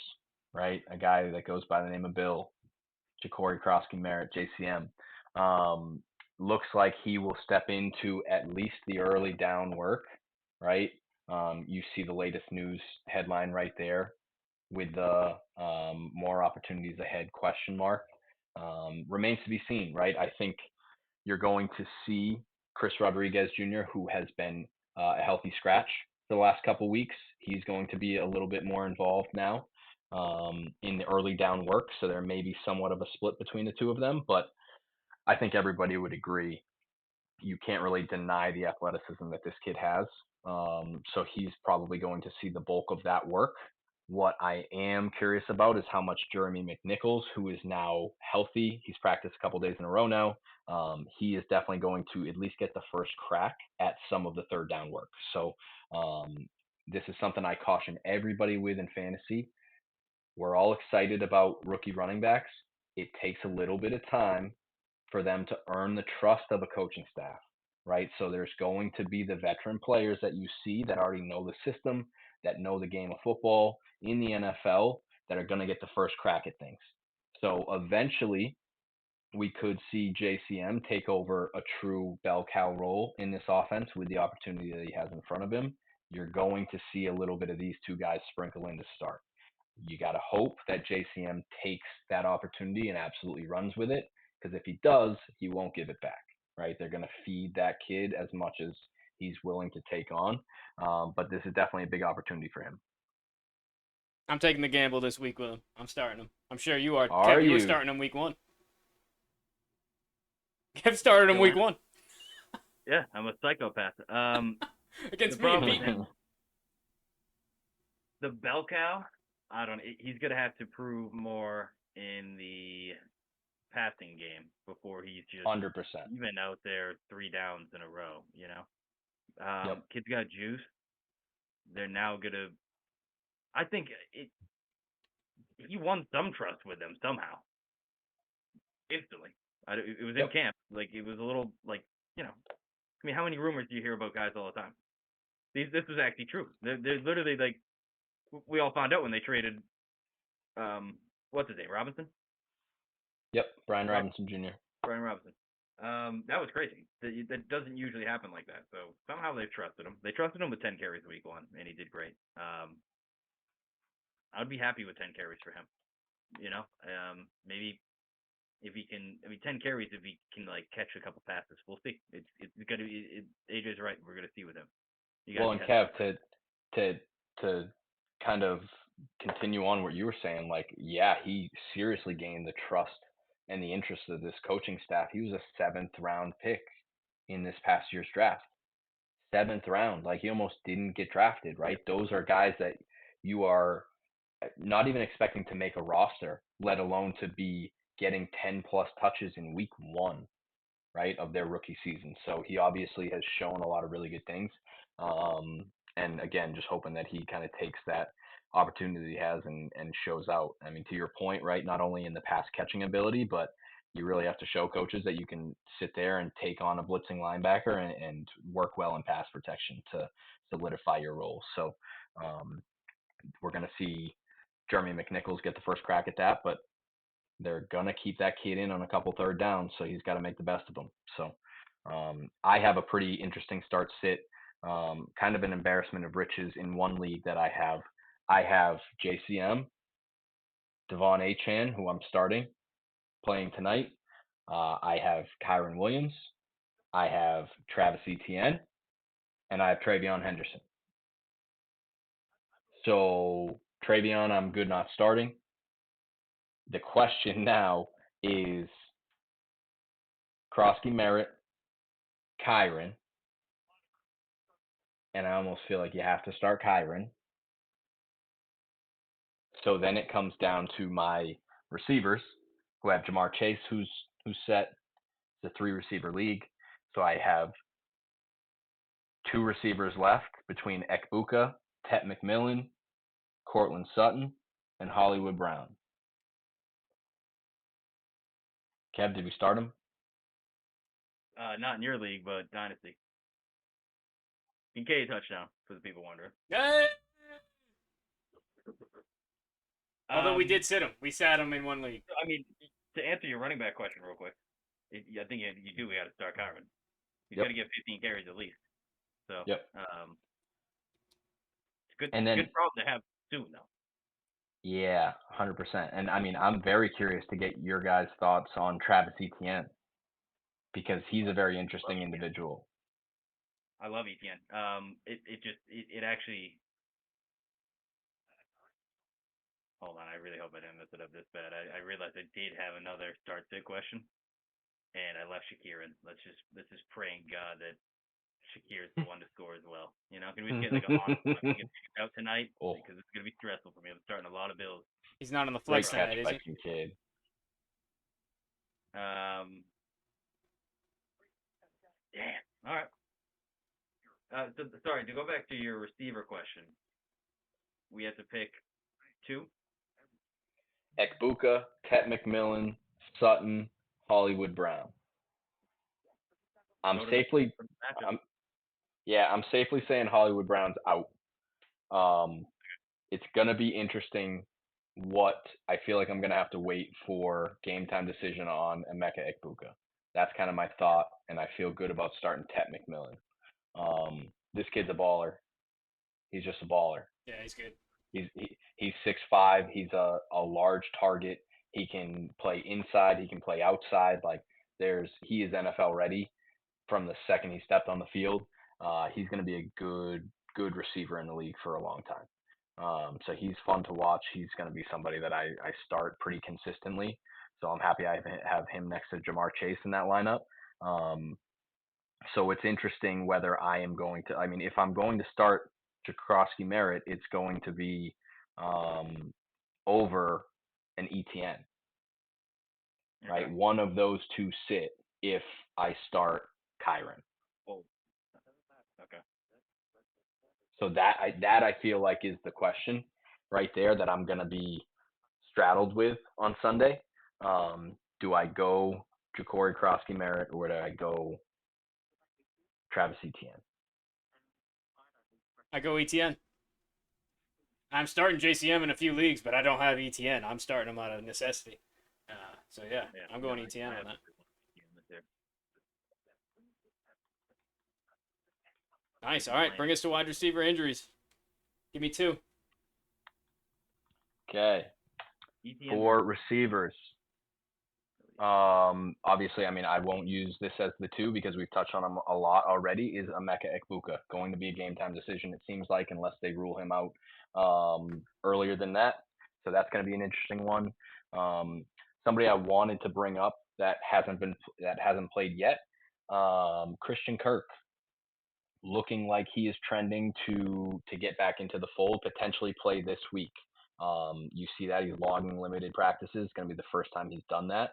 right? A guy that goes by the name of Bill, Ja'Cory Krosky-Merritt, JCM. Looks like he will step into at least the early down work, right? You see the latest news headline right there with the more opportunities ahead question mark. Remains to be seen, right? I think you're going to see Chris Rodriguez Jr., who has been a healthy scratch for the last couple weeks. He's going to be a little bit more involved now in the early down work, so there may be somewhat of a split between the two of them, but I think everybody would agree you can't really deny the athleticism that this kid has. So he's probably going to see the bulk of that work. What I am curious about is how much Jeremy McNichols, who is now healthy, he's practiced a couple days in a row now. He is definitely going to at least get the first crack at some of the third down work. So this is something I caution everybody with in fantasy. We're all excited about rookie running backs. It takes a little bit of time for them to earn the trust of a coaching staff, right? So there's going to be the veteran players that you see that already know the system, that know the game of football in the NFL, that are going to get the first crack at things. So eventually, we could see JCM take over a true bell cow role in this offense with the opportunity that he has in front of him. You're going to see a little bit of these two guys sprinkle in to start. You got to hope that JCM takes that opportunity and absolutely runs with it, because if he does, he won't give it back, right? They're going to feed that kid as much as he's willing to take on. But this is definitely a big opportunity for him. I'm taking the gamble this week with him. I'm starting him. I'm sure you are. Are Kev, you were you? starting him week 1. Kev started him week 1. Yeah, I'm a psychopath. Against the me and problem beat with me. him, the bell cow, I don't. He's gonna have to prove more in the passing game before he's just 100%. even out there 3 downs in a row. You know, Yep. kids got juice. They're now gonna. I think he won some trust with them somehow. Instantly, it was in Yep. camp. Like it was a little like you know. I mean, how many rumors do you hear about guys all the time? This was actually true. They're literally like we all found out when they traded what's his name, Robinson? Yep. Brian Right. Robinson Jr. Brian Robinson. That was crazy. That doesn't usually happen like that. So somehow they trusted him. They trusted him with 10 carries week 1, and he did great. I'd be happy with 10 carries for him. You know, maybe if he can, 10 carries if he can like catch a couple passes. We'll see. It's gonna be. AJ's right. We're gonna see with him. Well, and Kev, to kind of continue on what you were saying, like, yeah, he seriously gained the trust and the interest of this coaching staff. He was a 7th round pick in this past year's draft. 7th round, like he almost didn't get drafted, right? Those are guys that you are not even expecting to make a roster, let alone to be getting 10 plus touches in week 1, right, of their rookie season. So he obviously has shown a lot of really good things. And again, just hoping that he kind of takes that opportunity he has and shows out. I mean, to your point, right, not only in the pass catching ability, but you really have to show coaches that you can sit there and take on a blitzing linebacker and work well in pass protection to solidify your role. So we're going to see Jeremy McNichols get the first crack at that, but they're gonna keep that kid in on a couple third downs, so he's got to make the best of them. So I have a pretty interesting start sit, kind of an embarrassment of riches in one league that I have. I have JCM, Devon Achane, who I'm starting, playing tonight. I have Kyron Williams. I have Travis Etienne, and I have Travion Henderson. So Travion, I'm good not starting. The question now is Krosky Merritt, Kyron, and I almost feel like you have to start Kyron. So then it comes down to my receivers, who have Jamar Chase, who's set. It's a 3-receiver league, so I have 2 receivers left between Ekbuka, Tet McMillan, Cortland Sutton, and Hollywood Brown. Kev, did we start him? Not in your league, but Dynasty. Kincaid touchdown, for the people wondering. Hey! Although we did sit him. We sat him in one league. I mean, to answer your running back question real quick, I think you do. We got to start Kyron. He's got to get 15 carries at least. So, Yep. It's good. And then, good problem to have soon, though. Yeah, 100%. And I mean, I'm very curious to get your guys' thoughts on Travis Etienne, because he's a very interesting individual. I love Etienne. It actually. Hold on, I really hope I didn't mess it up this bad. I realized I did have another start sit question, and I left Shakir in. Let's just pray in God that Shakir's the one to score as well. Can we just get like a honest one? Can we get figured out tonight? Oh. Because it's gonna be stressful for me. I'm starting a lot of Bills. He's not on the Great flex catch tonight, is by he? Kincaid. Damn. All right. Sorry, to go back to your receiver question, we have to pick 2. Ekbuka, Tet McMillan, Sutton, Hollywood Brown. I'm Go to safely the matchup. I'm safely saying Hollywood Brown's out. It's gonna be interesting. What I feel like I'm gonna have to wait for game time decision on Emeka Ekbuka. That's kind of my thought, and I feel good about starting Tet McMillan. This kid's a baller. He's just a baller. Yeah, he's good. He's 6'5". He's a large target. He can play inside. He can play outside. Like he is NFL ready from the second he stepped on the field. He's going to be a good receiver in the league for a long time. So he's fun to watch. He's going to be somebody that I start pretty consistently. So I'm happy I have him next to Jamar Chase in that lineup. So it's interesting whether I am going to. I mean, if I'm going to start Jakrowski Merritt, it's going to be over an ETN. Right, Okay. one of those two sit if I start Kyren. Oh. Okay. So that I feel like is the question right there that I'm gonna be straddled with on Sunday. Do I go Jacory Krosky Merritt or do I go Travis Etienne? I go ETN. I'm starting JCM in a few leagues, but I don't have ETN. I'm starting him out of necessity. So yeah, I'm going ETN on that. Nice. All right, bring us to wide receiver injuries. Give me 2. Okay. For receivers, obviously, I mean, I won't use this as the 2 because we've touched on him a lot already. Is Emeka Ekbuka going to be a game time decision? It seems like, unless they rule him out earlier than that. So that's going to be an interesting one. Somebody I wanted to bring up that hasn't played yet. Christian Kirk, looking like he is trending to get back into the fold, potentially play this week. You see that he's logging limited practices. It's going to be the first time he's done that.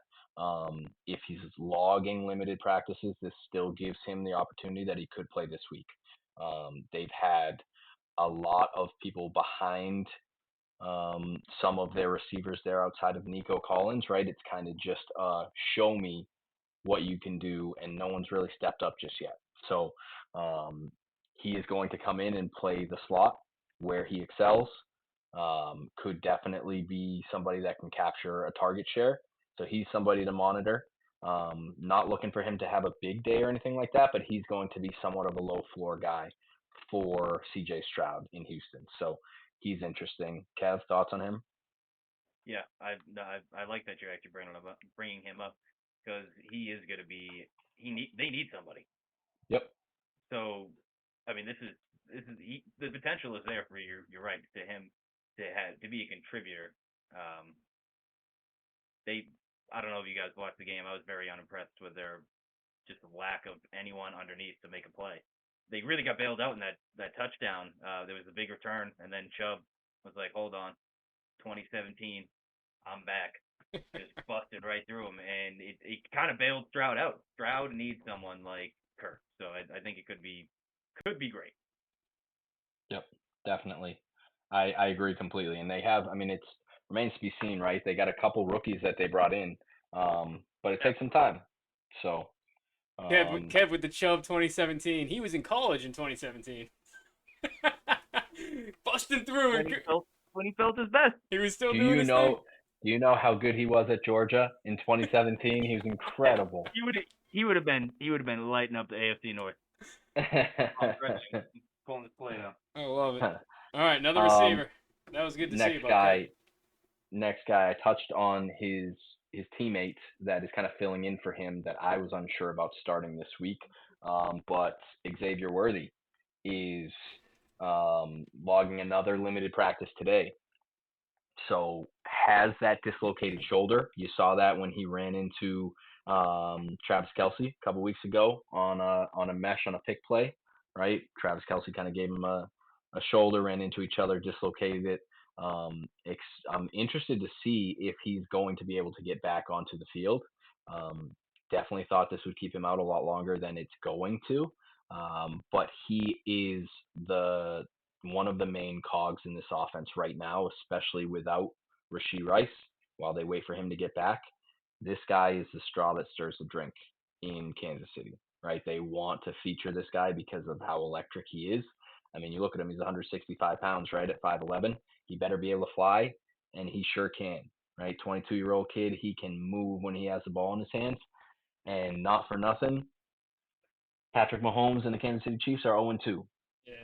If he's logging limited practices, this still gives him the opportunity that he could play this week. They've had a lot of people behind some of their receivers there outside of Nico Collins, right? It's kind of just show me what you can do, and no one's really stepped up just yet. So he is going to come in and play the slot where he excels. Could definitely be somebody that can capture a target share. So he's somebody to monitor. Not looking for him to have a big day or anything like that, but he's going to be somewhat of a low floor guy for CJ Stroud in Houston. So he's interesting. Kev, thoughts on him? Yeah, I like that you're actually bringing him up because he is going to be they need somebody. Yep. So, I mean, the potential is there for you're right, to him to be a contributor. I don't know if you guys watched the game. I was very unimpressed with their just lack of anyone underneath to make a play. They really got bailed out in that touchdown. There was a big return, and then Chubb was like, "Hold on, 2017, I'm back." Just busted right through him, and it kind of bailed Stroud out. Stroud needs someone like Kirk, so I think it could be great. Yep, definitely. I agree completely. And they have, I mean, it remains to be seen, right? They got a couple rookies that they brought in, but it takes some time. So Kev with the Chubb 2017. He was in college in 2017. Busting through. When he felt his best. He was still doing his thing. Do you know how good he was at Georgia in 2017? He was incredible. He would have been lighting up the AFC North. Pulling his plate out. I love it. All right, another receiver. That was good to see. Next guy, I touched on his teammates that is kind of filling in for him that I was unsure about starting this week. But Xavier Worthy is logging another limited practice today. So has that dislocated shoulder. You saw that when he ran into Travis Kelce a couple weeks ago on a mesh on a pick play. right? Travis Kelsey kind of gave him a shoulder, ran into each other, dislocated it. I'm interested to see if he's going to be able to get back onto the field. Um, Definitely thought this would keep him out a lot longer than it's going to. But he is the one of the main cogs in this offense right now, especially without Rashee Rice while they wait for him to get back. This guy is the straw that stirs the drink in Kansas City, right? They want to feature this guy because of how electric he is. I mean, you look at him, he's 165 pounds, right, at 5'11. He better be able to fly, and he sure can, right? 22-year-old kid, he can move when he has the ball in his hands. And not for nothing, Patrick Mahomes and the Kansas City Chiefs are 0-2. Yeah.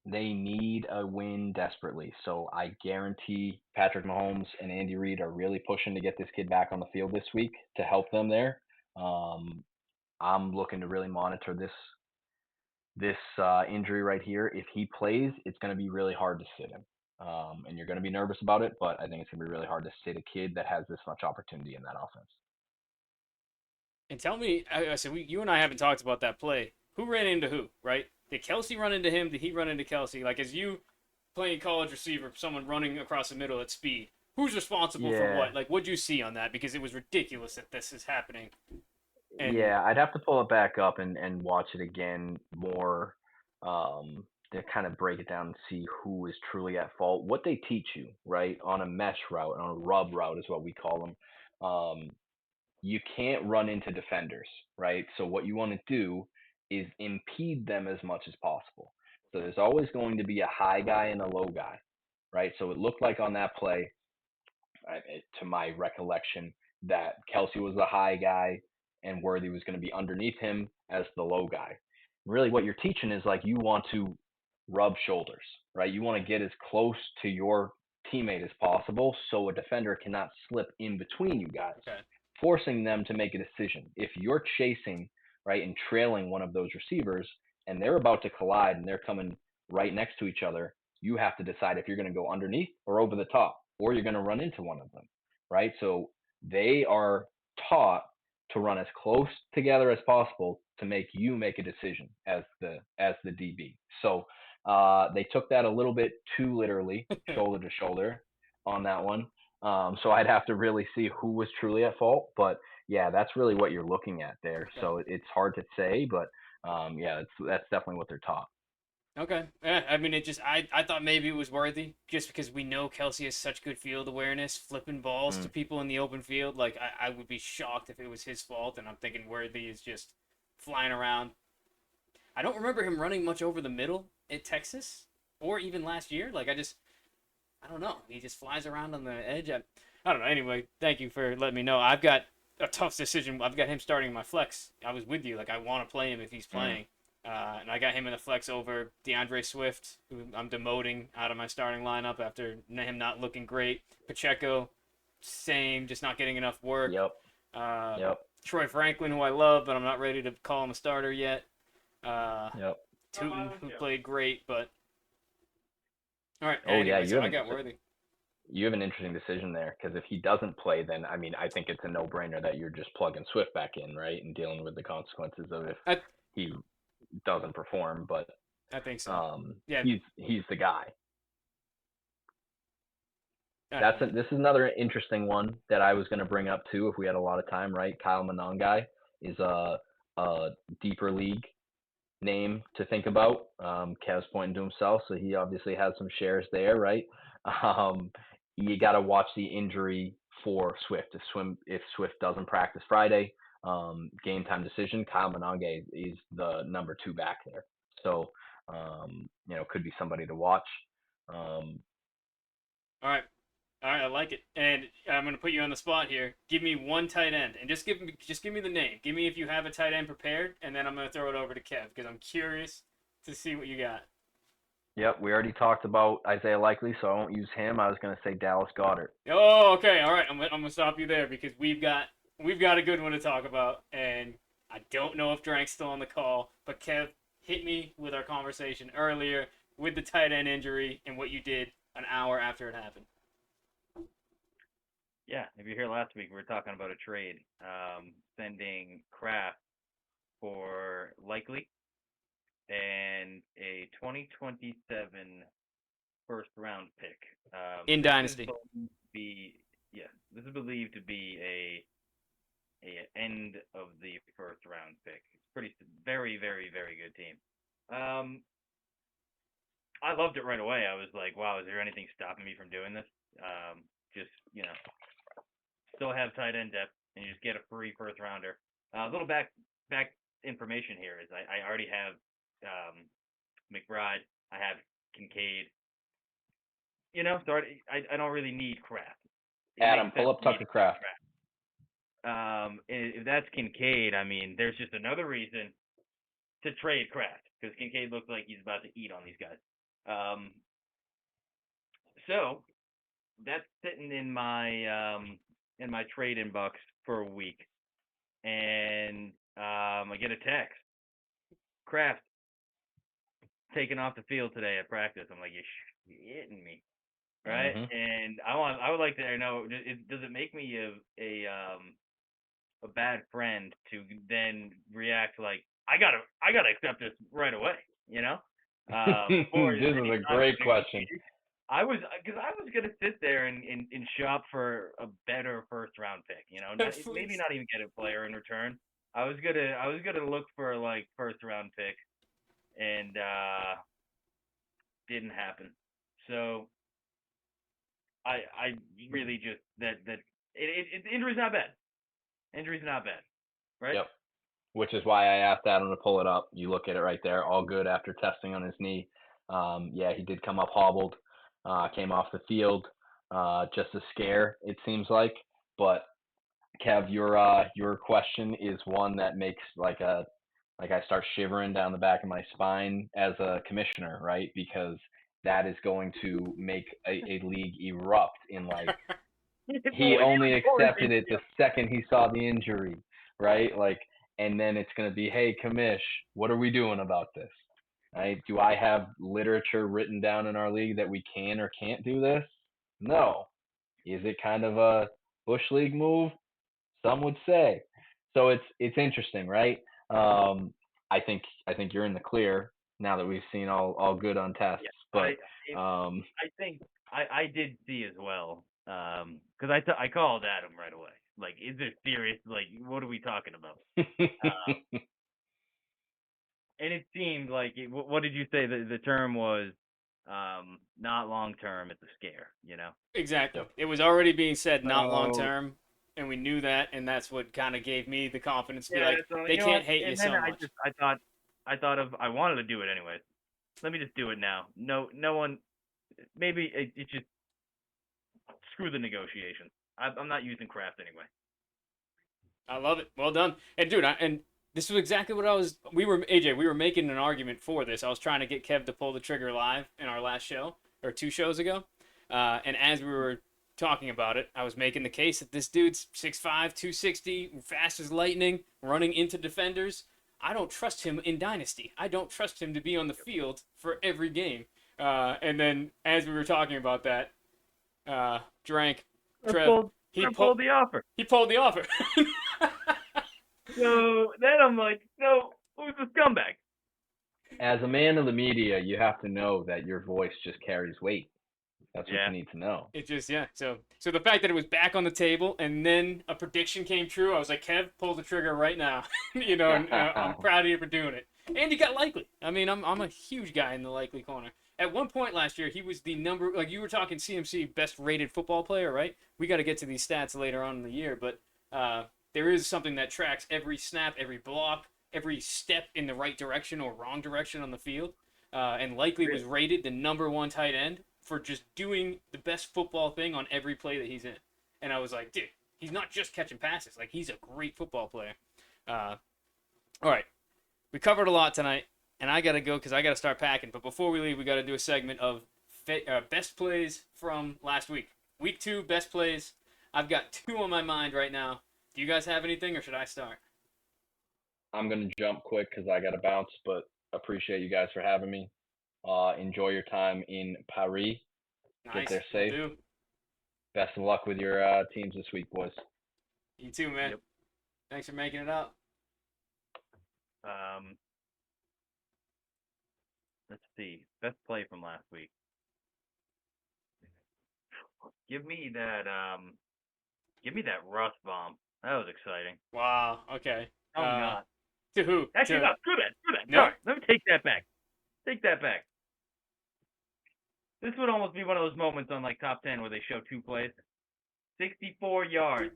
They need a win desperately. So I guarantee Patrick Mahomes and Andy Reid are really pushing to get this kid back on the field this week to help them there. I'm looking to really monitor this injury right here. If he plays, it's going to be really hard to sit him. And you're going to be nervous about it, but I think it's going to be really hard to sit a kid that has this much opportunity in that offense. And tell me, so you and I haven't talked about that play. Who ran into who, right? Did Kelsey run into him? Did he run into Kelsey? Like, as you playing college receiver, someone running across the middle at speed, who's responsible for what? Like, what'd you see on that? Because it was ridiculous that this is happening. And Yeah, I'd have to pull it back up and watch it again more to kind of break it down and see who is truly at fault. What they teach you, right, on a mesh route, on a rub route is what we call them. You can't run into defenders, right? So what you want to do is impede them as much as possible. So there's always going to be a high guy and a low guy, right? So it looked like on that play, to my recollection, that Kelsey was the high guy and Worthy was going to be underneath him as the low guy. Really, what you're teaching is like you want to rub shoulders, right? You want to get as close to your teammate as possible so a defender cannot slip in between you guys, okay, forcing them to make a decision. If you're chasing, right, and trailing one of those receivers and they're about to collide and they're coming right next to each other, you have to decide if you're going to go underneath or over the top, or you're going to run into one of them, right? So they are taught to run as close together as possible to make you make a decision as the DB. So they took that a little bit too literally, shoulder to shoulder, on that one. So I'd have to really see who was truly at fault. But yeah, that's really what you're looking at there. okay. So it's hard to say, but yeah, that's definitely what they're taught. Okay. Yeah, I mean, I thought maybe it was Worthy just because we know Kelsey has such good field awareness, flipping balls to Mm. people in the open field. Like, I would be shocked if it was his fault, and I'm thinking Worthy is just flying around. I don't remember him running much over the middle at Texas or even last year. Like, I don't know. He just flies around on the edge. I don't know. Anyway, thank you for letting me know. I've got a tough decision. I've got him starting in my flex. I was with you. Like, I want to play him if he's Mm. playing. And I got him in the flex over DeAndre Swift, who I'm demoting out of my starting lineup after him not looking great. Pacheco, same, just not getting enough work. Yep. Uh, Yep. Troy Franklin, who I love, but I'm not ready to call him a starter yet. Yep. Tootin, who played great, but all right. Oh yeah, Anyway, so I got Worthy. you have an interesting decision there because if he doesn't play, then I mean I think it's a no-brainer that you're just plugging Swift back in, right, and dealing with the consequences of if I he doesn't perform. But I think so. Yeah. he's the guy. Uh, This is another interesting one that I was going to bring up too if we had a lot of time, right? Kyle Monangai is a deeper league name to think about. Kev's pointing to himself, so he obviously has some shares there, right? Um, you got to watch the injury for Swift. If Swift doesn't practice Friday, game time decision, Kyle Monangai is the number 2 back there. So, could be somebody to watch. all right. All right, I like it. And I'm gonna put you on the spot here. Give me one tight end, and just give me the name. Give me if you have a tight end prepared, and then I'm gonna throw it over to Kev because I'm curious to see what you got. Yep, we already talked about Isaiah Likely, so I won't use him. I was going to say Dallas Goedert. Oh, okay. All right. I'm gonna stop you there because we've got a good one to talk about, and I don't know if Drank's still on the call, but Kev hit me with our conversation earlier with the tight end injury and what you did an hour after it happened. Yeah, if you're here last week, we were talking about a trade, sending Kraft for Likely and a 2027 first round pick. In This Dynasty. is believed to be this is believed to be a end of the first round pick. It's very very very good team. I loved it right away. I was like, wow, is there anything stopping me from doing this? Just still have tight end depth, and you just get a free first rounder. A little back information here is I already have McBride. I have Kincaid. So I don't really need Kraft. Adam, pull up Tucker Kraft. If that's Kincaid, I mean, there's just another reason to trade Kraft because Kincaid looks like he's about to eat on these guys. So that's sitting in my trade inbox for a week, and I get a text. Kraft taken off the field today at practice. I'm like, you're hitting me, right? Mhm. And I would like to know, does it make me a bad friend to then react like I gotta accept this right away, Or This is a great question. I was gonna sit there and shop for a better first round pick, maybe not even get a player in return. I was gonna look for like first round pick, and didn't happen. So I really just injury's not bad. Injury's not bad, right? Yep. Which is why I asked Adam to pull it up. You look at it right there, all good after testing on his knee. Yeah, he did come up hobbled, came off the field, just a scare, it seems like. But Kev, your question is one that makes like I start shivering down the back of my spine as a commissioner, right? Because that is going to make a league erupt in like he only accepted it the second he saw the injury, right? Like, and then it's going to be, hey, commish, what are we doing about this? Right? Do I have literature written down in our league that we can or can't do this? No. Is it kind of a bush league move? Some would say. So it's interesting, right? I think you're in the clear now that we've seen all good on tests, but I think I did see as well, because I called Adam right away. Like, is this serious? Like, what are we talking about? And it seemed like what did you say the term was? Not long term. It's a scare. Exactly. It was already being said not long So- term, and we knew that, and that's what kind of gave me the confidence to be Yeah, like, so, they you know can't what? hate And you then so much. I wanted to do it anyways. Let me just do it now. No one. Maybe it just screw the negotiations. I'm not using Kraft anyway. I love it. Well done. And dude, and this was exactly what we were making an argument for this. I was trying to get Kev to pull the trigger live in our last show or 2 shows ago. And as we were talking about it, I was making the case that this dude's 6'5", 260, fast as lightning, running into defenders. I don't trust him in Dynasty. I don't trust him to be on the field for every game. And then as we were talking about that, Drank, Trev, he pulled the offer. He pulled the offer. So then I'm like, no, who's the scumbag? As a man of the media, you have to know that your voice just carries weight. That's what you need to know. It just, yeah. So the fact that it was back on the table and then a prediction came true, I was like, Kev, pull the trigger right now. And I'm proud of you for doing it. And you got Likely. I mean, I'm a huge guy in the Likely corner. At one point last year, he was the like you were talking CMC best rated football player, right? We got to get to these stats later on in the year, but there is something that tracks every snap, every block, every step in the right direction or wrong direction on the field. And Likely was rated the #1 tight end for just doing the best football thing on every play that he's in. And I was like, dude, he's not just catching passes. Like, he's a great football player. All right. We covered a lot tonight, and I got to go because I got to start packing. But before we leave, we got to do a segment of best plays from last week. Week 2, best plays. I've got 2 on my mind right now. Do you guys have anything, or should I start? I'm going to jump quick because I got to bounce, but appreciate you guys for having me. Enjoy your time in Paris. Nice. Get there safe. Will do. Best of luck with your teams this week, boys. You too, man. Yep. Thanks for making it up. Let's see. Best play from last week. Give me that Russ bomb. That was exciting. Wow. Okay. Oh, not. To who? Actually, To, no. Screw that. No? Sorry. Let me take that back. Take that back. This would almost be one of those moments on like Top 10 where they show 2 plays. 64 yards.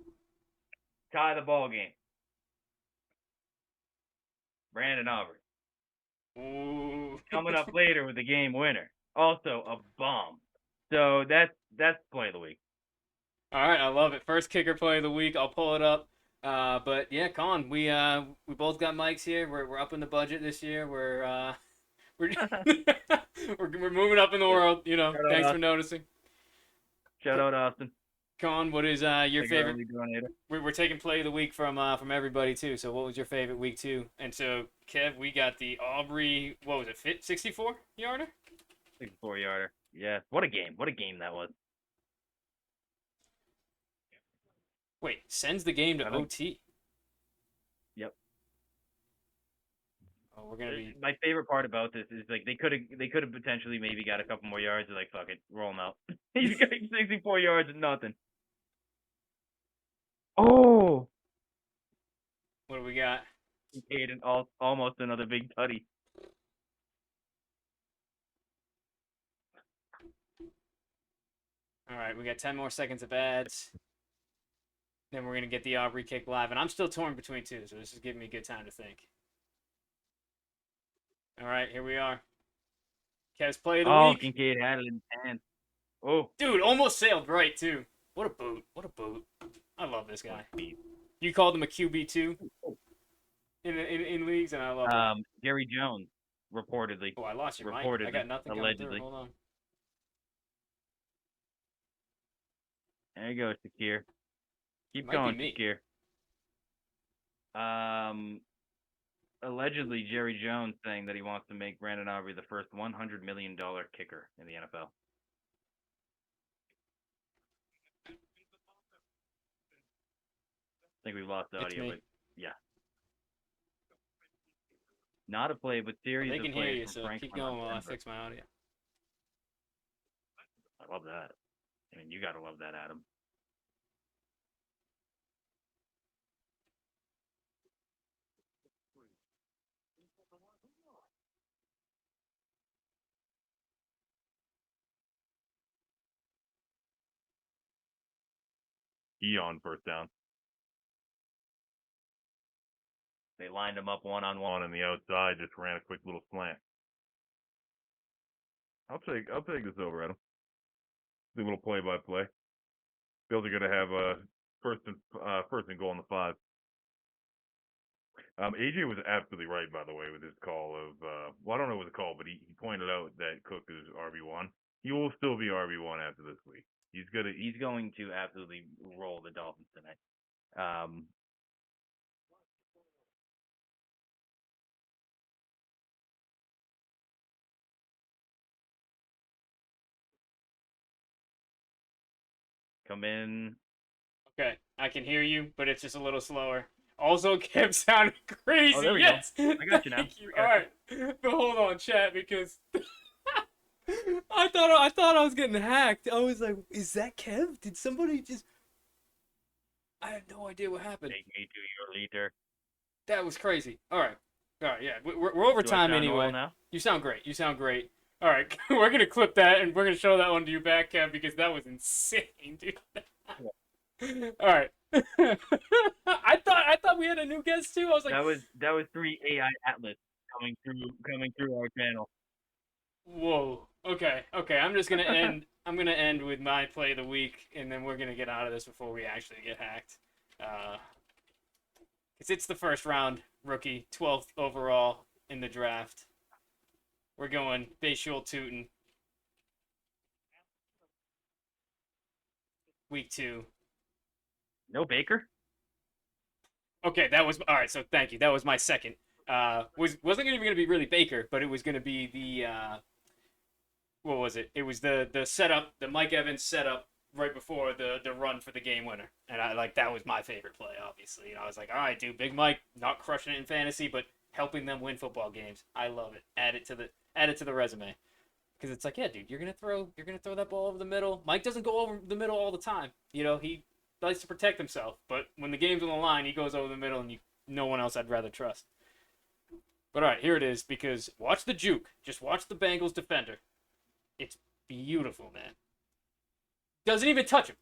Tie the ball game. Brandon Aubrey. Ooh. Coming up later with the game winner. Also a bomb. So that's play of the week. All right, I love it. First kicker play of the week. I'll pull it up. But yeah, Colin, we both got mics here. We're up in the budget this year. We're we're moving up in the world. You know, Shout out thanks for Austin. noticing. Shout out Austin. Colin, what is your Big favorite? early donator. We're taking play of the week from everybody too. So what was your favorite week 2? And so Kev, we got the Aubrey. What was it? 64 yarder. 64 yarder. Yeah. What a game. What a game that was. Wait, sends the game to I don't- OT. Yep. Oh, we're gonna be. My favorite part about this is like they could have potentially maybe got a couple more yards. They're like, fuck it, roll them out. He's got 64 yards and nothing. Oh, What do we got? Aiden, almost another big tutty. All right, we got 10 more seconds of ads. Then we're gonna get the Aubrey kick live, and I'm still torn between 2, so this is giving me a good time to think. All right, here we are. Kev's play of the Oh, week. Kincaid had it in his hand. Oh, Dude, almost sailed right too. What a boot! What a boot! I love this guy. You called him a QB2 in leagues, and I love it. Jerry Jones, reportedly. Oh, I lost your mic. I reportedly, got nothing coming allegedly. through. Hold on. There you go, Shakir. Keep Might be going, me. Shakir. Allegedly, Jerry Jones saying that he wants to make Brandon Aubrey the first $100 million kicker in the NFL. I think we've lost the It's audio, me. but yeah. Not a play, but series They of can hear plays you, from so Franklin keep going on while I Denver. fix my audio. I love that. I mean, you gotta love that, Adam. He on first down. They lined him up one-on-one on the outside, just ran a quick little slant. I'll take this over, Adam. Do a little play-by-play. Bills are gonna have first and goal on the 5. AJ was absolutely right, by the way, with his call of well, I don't know what the call, but he pointed out that Cook is RB1. He will still be RB1 after this week. He's going to absolutely roll the Dolphins tonight. Come in. Okay, I can hear you, but it's just a little slower. Also, Kev sounded crazy. there we go. Yes. I got you now. Thank you. I got All right, but hold on, chat, because I thought I was getting hacked. I was like, "Is that Kev? Did somebody just?" I had no idea what happened. Take me to your leader. That was crazy. All right, yeah, we're over Do I time sound normal anyway. now? You sound great. You sound great. All right, we're gonna clip that and we're gonna show that one to you back, Kev, because that was insane, dude. All right. I thought we had a new guest too. I was like, that was 3 AI Atlas coming through our channel. whoa. Okay. I'm just gonna end. I'm gonna end with my play of the week, and then we're gonna get out of this before we actually get hacked. Cause it's the first round rookie, 12th overall in the draft. We're going Bayshul Tootin. Week 2. No Baker? Okay, that was all right. So thank you. That was my second. Wasn't even gonna be really Baker, but it was gonna be the what was it? It was the setup, the Mike Evans setup right before the run for the game winner, and that was my favorite play. Obviously, and I was like, all right, dude, Big Mike not crushing it in fantasy, but helping them win football games. I love it. Add it to the resume. Because it's like, yeah, dude, you're gonna throw that ball over the middle. Mike doesn't go over the middle all the time. You know, he likes to protect himself, but when the game's on the line, he goes over the middle, and no one else I'd rather trust. But all right, here it is. Because watch the juke. Just watch the Bengals defender. It's beautiful, man. Doesn't even touch him.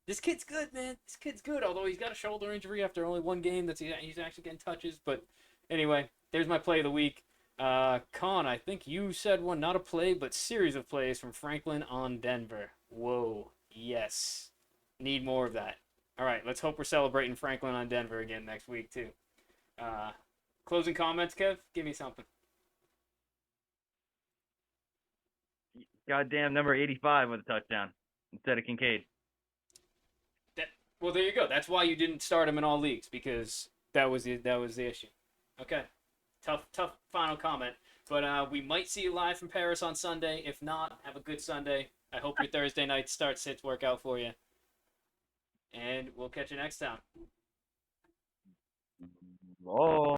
This kid's good, man. This kid's good. Although he's got a shoulder injury after only one game, he's actually getting touches. But anyway, there's my play of the week. Con, I think you said one, not a play, but series of plays from Franklin on Denver. Whoa, yes. Need more of that. All right, let's hope we're celebrating Franklin on Denver again next week, too. Closing comments, Kev? Give me something. Goddamn number 85 with a touchdown instead of Kincaid. Well, there you go. That's why you didn't start him in all leagues, because that was the issue. Okay. Tough final comment. But we might see you live from Paris on Sunday. If not, have a good Sunday. I hope your Thursday night start-sits work out for you. And we'll catch you next time. Oh.